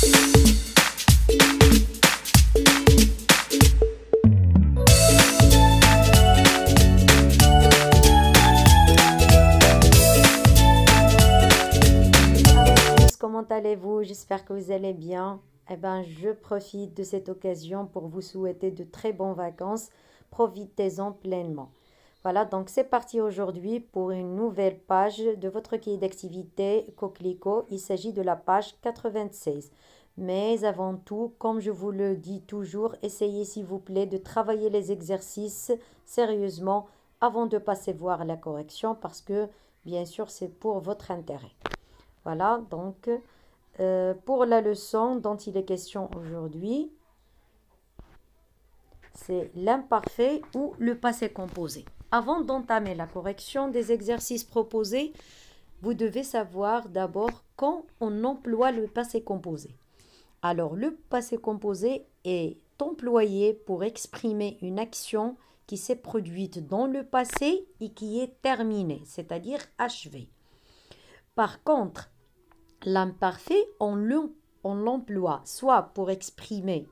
Comment allez-vous? J'espère que vous allez bien. Eh ben, je profite de cette occasion pour vous souhaiter de très bonnes vacances. Profitez-en pleinement. Voilà, donc c'est parti aujourd'hui pour une nouvelle page de votre cahier d'activité Coquelicot. Il s'agit de la page 96. Mais avant tout, comme je vous le dis toujours, essayez s'il vous plaît de travailler les exercices sérieusement avant de passer voir la correction parce que bien sûr c'est pour votre intérêt. Voilà, donc pour la leçon dont il est question aujourd'hui, c'est l'imparfait ou le passé composé. Avant d'entamer la correction des exercices proposés, vous devez savoir d'abord quand on emploie le passé composé. Alors, le passé composé est employé pour exprimer une action qui s'est produite dans le passé et qui est terminée, c'est-à-dire achevée. Par contre, l'imparfait, on l'emploie soit pour exprimer,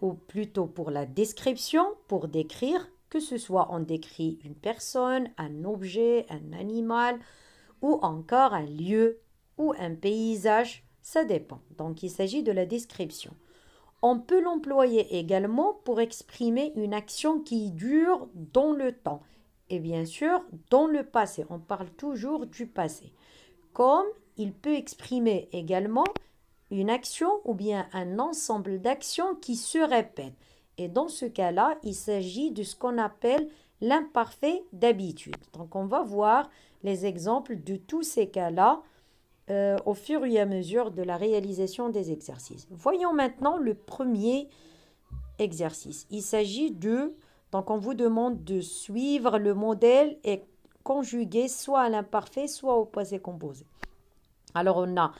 ou plutôt pour la description, pour décrire, que ce soit on décrit une personne, un objet, un animal, ou encore un lieu ou un paysage, ça dépend. Donc il s'agit de la description. On peut l'employer également pour exprimer une action qui dure dans le temps. Et bien sûr, dans le passé, on parle toujours du passé. Comme il peut exprimer également une action ou bien un ensemble d'actions qui se répètent. Et dans ce cas-là, il s'agit de ce qu'on appelle l'imparfait d'habitude. Donc on va voir les exemples de tous ces cas-là au fur et à mesure de la réalisation des exercices. Voyons maintenant le premier exercice. Il s'agit donc on vous demande de suivre le modèle et conjuguer soit à l'imparfait, soit au passé composé. Alors on a,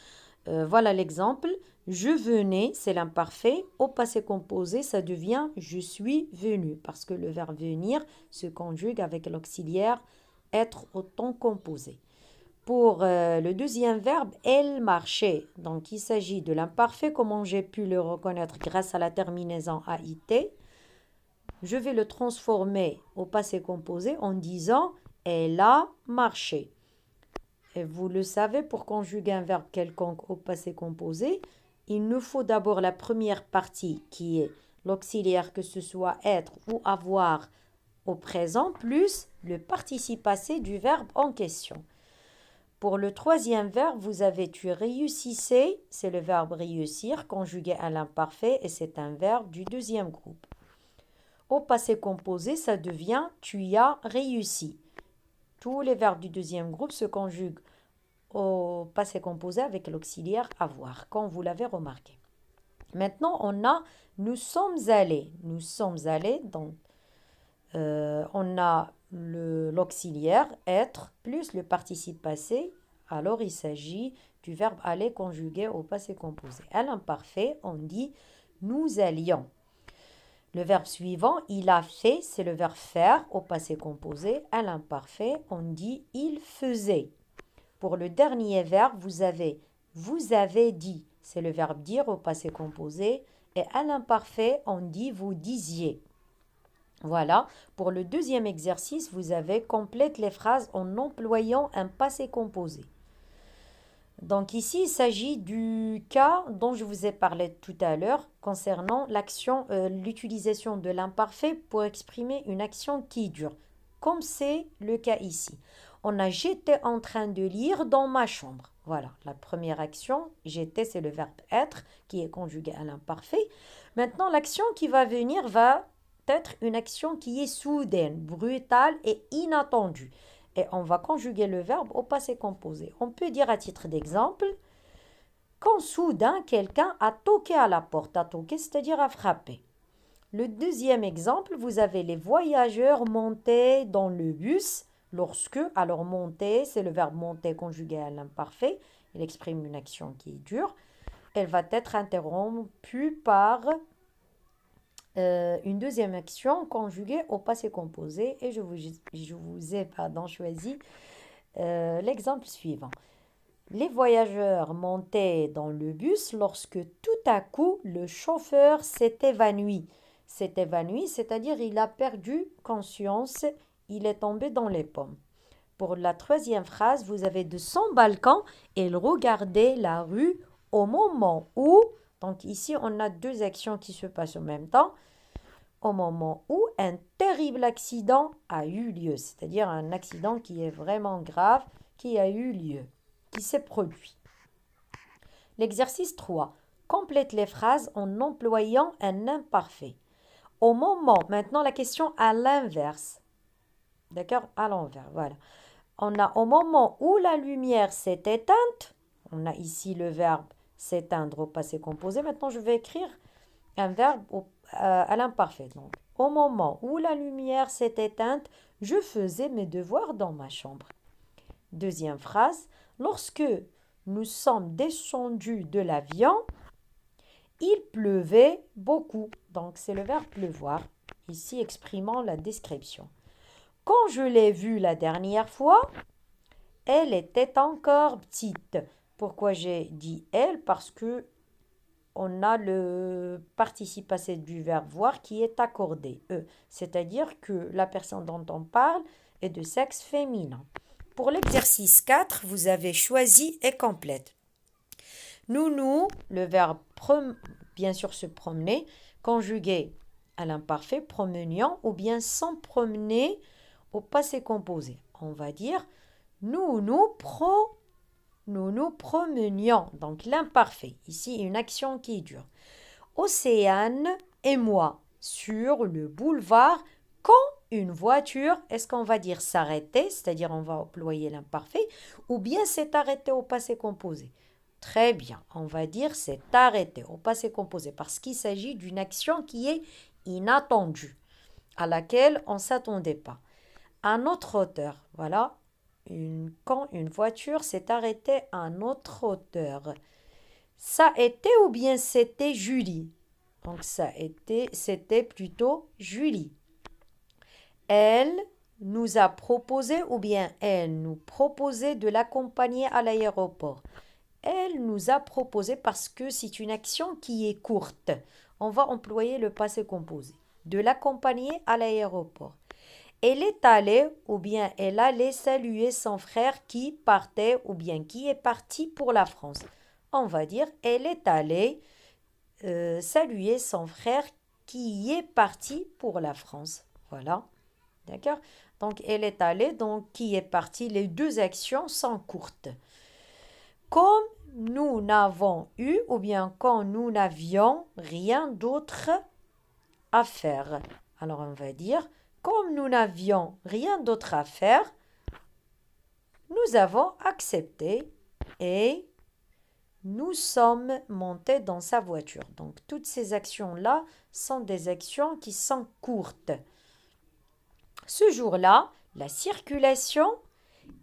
voilà l'exemple, je venais, c'est l'imparfait, au passé composé, ça devient je suis venu, parce que le verbe venir se conjugue avec l'auxiliaire être au temps composé. Pour le deuxième verbe, elle marchait. Donc, il s'agit de l'imparfait, comment j'ai pu le reconnaître grâce à la terminaison AIT. Je vais le transformer au passé composé en disant elle a marché. Et vous le savez, pour conjuguer un verbe quelconque au passé composé, il nous faut d'abord la première partie qui est l'auxiliaire, que ce soit être ou avoir au présent, plus le participe passé du verbe en question. Pour le troisième verbe, vous avez tu réussissais, c'est le verbe réussir conjugué à l'imparfait et c'est un verbe du deuxième groupe. Au passé composé, ça devient tu y as réussi. Tous les verbes du deuxième groupe se conjuguent au passé composé avec l'auxiliaire avoir, comme vous l'avez remarqué. Maintenant, on a nous sommes allés. Nous sommes allés, donc on a l'auxiliaire être plus le participe passé. Alors, il s'agit du verbe aller conjugué au passé composé. À l'imparfait, on dit nous allions. Le verbe suivant, il a fait, c'est le verbe faire au passé composé. À l'imparfait, on dit il faisait. Pour le dernier verbe, vous avez dit, c'est le verbe dire au passé composé. Et à l'imparfait, on dit vous disiez. Voilà, pour le deuxième exercice, vous avez complète les phrases en employant un passé composé. Donc ici, il s'agit du cas dont je vous ai parlé tout à l'heure concernant l'utilisation de l'imparfait pour exprimer une action qui dure, comme c'est le cas ici. On a j'étais en train de lire dans ma chambre. Voilà, la première action, j'étais, c'est le verbe être qui est conjugué à l'imparfait. Maintenant, l'action qui va venir va être une action qui est soudaine, brutale et inattendue. Et on va conjuguer le verbe au passé composé. On peut dire à titre d'exemple, quand soudain quelqu'un a toqué à la porte, a toqué, c'est-à-dire a frappé. Le deuxième exemple, vous avez les voyageurs montaient dans le bus lorsque, alors monter, c'est le verbe monter conjugué à l'imparfait, il exprime une action qui est dure, elle va être interrompue par une deuxième action conjuguée au passé composé et je vous ai choisi l'exemple suivant. Les voyageurs montaient dans le bus lorsque tout à coup le chauffeur s'est évanoui. S'est évanoui, c'est-à-dire il a perdu conscience, il est tombé dans les pommes. Pour la troisième phrase, vous avez de son balcon, il regardait la rue au moment où, donc ici on a deux actions qui se passent en même temps, au moment où un terrible accident a eu lieu, c'est-à-dire un accident qui est vraiment grave, qui a eu lieu, qui s'est produit. L'exercice 3. Complète les phrases en employant un imparfait. Au moment, maintenant la question à l'inverse. D'accord? À l'envers, voilà. On a au moment où la lumière s'est éteinte, on a ici le verbe s'éteindre au passé composé. Maintenant, je vais écrire un verbe à l'imparfait. Donc, au moment où la lumière s'est éteinte, je faisais mes devoirs dans ma chambre. Deuxième phrase, lorsque nous sommes descendus de l'avion, il pleuvait beaucoup. Donc, c'est le verbe pleuvoir, ici exprimant la description. Quand je l'ai vue la dernière fois, elle était encore petite. Pourquoi j'ai dit elle? Parce que on a le participe passé du verbe voir qui est accordé, c'est-à-dire que la personne dont on parle est de sexe féminin. Pour l'exercice 4, vous avez choisi et complète. Nous, le verbe bien sûr se promener, conjugué à l'imparfait, promenions, ou bien sans promener au passé composé. On va dire nous nous promenions, donc l'imparfait. Ici, une action qui dure. Océane et moi sur le boulevard quand une voiture, est-ce qu'on va dire s'arrêter, c'est-à-dire on va employer l'imparfait, ou bien s'est arrêté au passé composé? Très bien, on va dire s'est arrêté au passé composé parce qu'il s'agit d'une action qui est inattendue, à laquelle on ne s'attendait pas. À notre hauteur, voilà, quand une voiture s'est arrêtée à notre hauteur. Ça était ou bien c'était Julie? Donc c'était plutôt Julie. Elle nous a proposé ou bien elle nous proposait de l'accompagner à l'aéroport. Elle nous a proposé parce que c'est une action qui est courte. On va employer le passé composé. De l'accompagner à l'aéroport. Elle est allée ou bien elle allait saluer son frère qui partait ou bien qui est parti pour la France. On va dire elle est allée saluer son frère qui est parti pour la France. Voilà. D'accord? Donc elle est allée, donc qui est parti. Les deux actions sont courtes. Comme nous n'avons eu ou bien quand nous n'avions rien d'autre à faire. Alors on va dire comme nous n'avions rien d'autre à faire, nous avons accepté et nous sommes montés dans sa voiture. Donc toutes ces actions-là sont des actions qui sont courtes. Ce jour-là, la circulation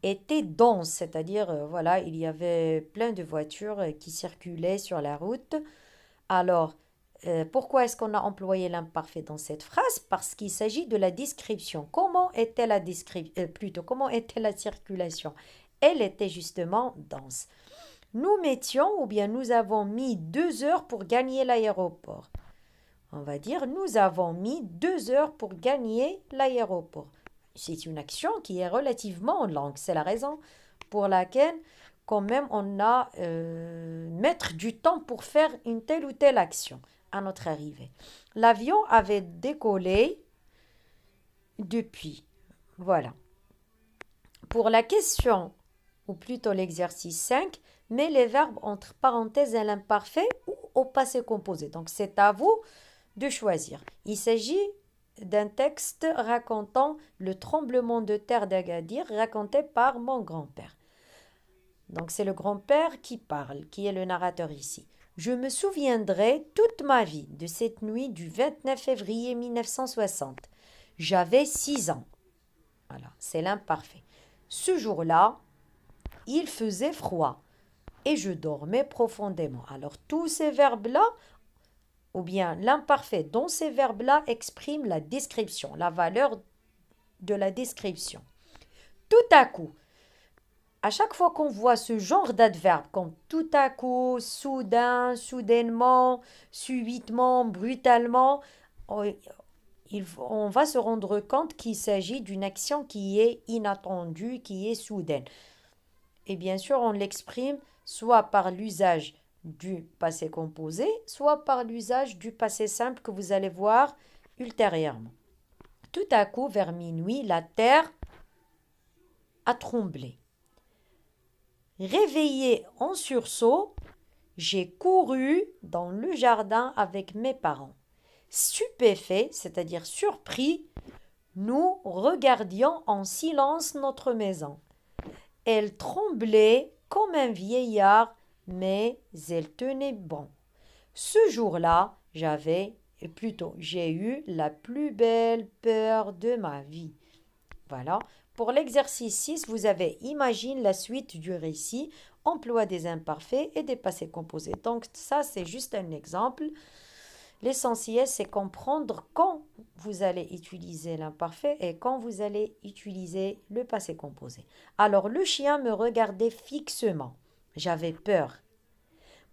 était dense, c'est-à-dire voilà, il y avait plein de voitures qui circulaient sur la route. Alors, pourquoi est-ce qu'on a employé l'imparfait dans cette phrase? Parce qu'il s'agit de la description. Comment était comment était la circulation? Elle était justement dense. Nous mettions ou bien nous avons mis 2 heures pour gagner l'aéroport. On va dire nous avons mis 2 heures pour gagner l'aéroport. C'est une action qui est relativement longue. C'est la raison pour laquelle quand même on a mettre du temps pour faire une telle ou telle action à notre arrivée. L'avion avait décollé depuis. Voilà. Pour la question, ou plutôt l'exercice 5, mets les verbes entre parenthèses à l'imparfait ou au passé composé. Donc c'est à vous de choisir. Il s'agit d'un texte racontant le tremblement de terre d'Agadir raconté par mon grand-père. Donc c'est le grand-père qui parle, qui est le narrateur ici. Je me souviendrai toute ma vie de cette nuit du 29 février 1960. J'avais 6 ans. Voilà, c'est l'imparfait. Ce jour-là, il faisait froid et je dormais profondément. Alors tous ces verbes-là, ou bien l'imparfait dont ces verbes-là expriment la description, la valeur de la description. Tout à coup, À chaque fois qu'on voit ce genre d'adverbe, comme tout à coup, soudain, soudainement, subitement, brutalement, on on va se rendre compte qu'il s'agit d'une action qui est inattendue, qui est soudaine. Et bien sûr, on l'exprime soit par l'usage du passé composé, soit par l'usage du passé simple que vous allez voir ultérieurement. Tout à coup, vers minuit, la terre a tremblé. Réveillé en sursaut, j'ai couru dans le jardin avec mes parents. Stupéfaits, c'est-à-dire surpris, nous regardions en silence notre maison. Elle tremblait comme un vieillard, mais elle tenait bon. Ce jour-là, j'ai eu la plus belle peur de ma vie. Voilà. Pour l'exercice 6, vous avez imagine la suite du récit, emploi des imparfaits et des passés composés. Donc ça, c'est juste un exemple. L'essentiel, c'est comprendre quand vous allez utiliser l'imparfait et quand vous allez utiliser le passé composé. Alors, le chien me regardait fixement. J'avais peur.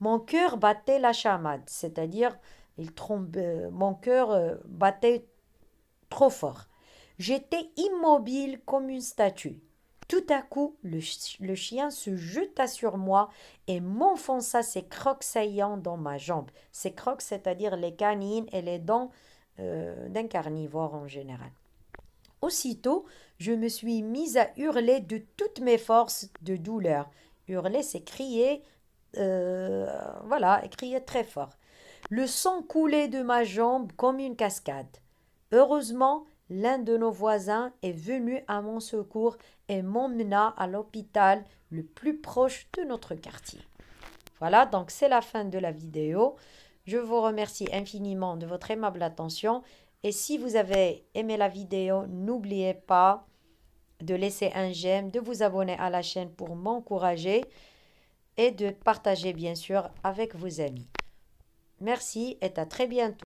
Mon cœur battait la chamade, c'est-à-dire mon cœur battait trop fort. J'étais immobile comme une statue. Tout à coup, le chien se jeta sur moi et m'enfonça ses crocs saillants dans ma jambe. Ses crocs, c'est-à-dire les canines et les dents d'un carnivore en général. Aussitôt, je me suis mise à hurler de toutes mes forces de douleur. Hurler, c'est crier, voilà, crier très fort. Le sang coulait de ma jambe comme une cascade. Heureusement, l'un de nos voisins est venu à mon secours et m'emmena à l'hôpital le plus proche de notre quartier. Voilà, donc c'est la fin de la vidéo. Je vous remercie infiniment de votre aimable attention. Et si vous avez aimé la vidéo, n'oubliez pas de laisser un j'aime, de vous abonner à la chaîne pour m'encourager et de partager bien sûr avec vos amis. Merci et à très bientôt.